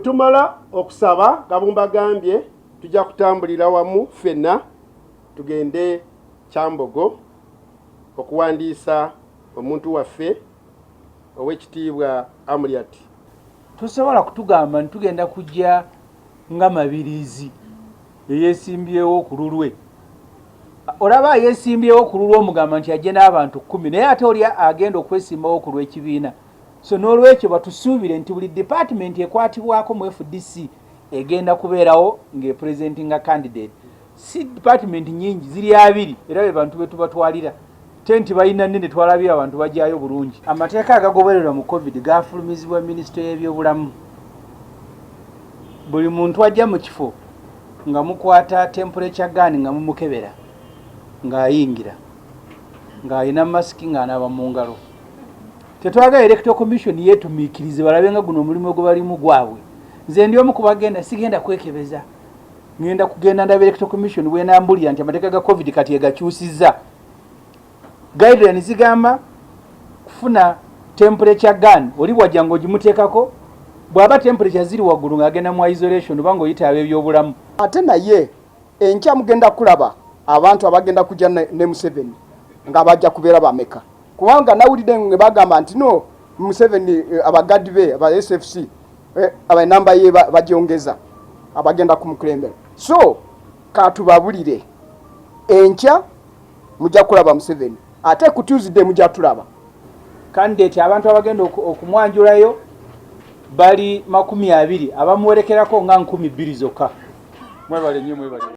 Bwetumala okusaba Kabumba gambye tujja kutambulira wamu ffenna tugende Kyambogo okuwandiisa omuntu waffe ow'ekitiibwa Amuriat. Tosobola kutugamba ntugenda kujja nga mabirizi yeesimbyewo ku lulwe. Olaba yeesimbyewo ku lulwe omugamba nti ajje n'abantu 10 naye ate oli agenda okwesimbawo ku lw'ekibiina. So n'olwekyo batusuubire nti buli department ekwatibwako mu FDC egenda kubeerawo ng'epresentinga candidate. Si department nyingi ziri 2 era be bantu be tubatwalira. Tenti balina nene twalabira abantu bajjayo bulungi. Amateeka agagobererwa mu COVID gafulumizibwa Minisitule y'ebyobulamu. Buli muntu ajja mu kifo nga mukwata temperature gun nga mumukebera ng'ayingira ng'alina masiki ng'anaaba mu ngalo. Tetwagala Electoral Commission yeetumiikirize balabe nga guno omulimu gwe balimu gwabwe. Nze ndi omu ku bagenda sigenda kwekebeza. Ngenda kugenda ndaba Electoral Commission bw'enambulira nti amateeka ga COVID kati egakyusizza. Guidelines zigamba kufuna temperature gun oli wajja ng'ogimuteekako bw'aba temperature ziri waggulu ng'agenda mu isolation oba ng'oyita ab'ebyobulamu. Ate naye enkya mugenda kulaba abantu abagenda kujja ne Museveni nga bajja kubeera bameka. Kubanga nawulidde nge bagamba nti no Museveni abagadi be aba SFC abanamba ye bagyongeza abagenda kumukulembera. So katubabulire enkya mujja kulaba Museveni ate ku Tuesday mujja tulaba candidate abantu abagenda okumwanjulayo bali 20 abamuwerekerako nga 12 zokka. Mwebale nnyo mwebale.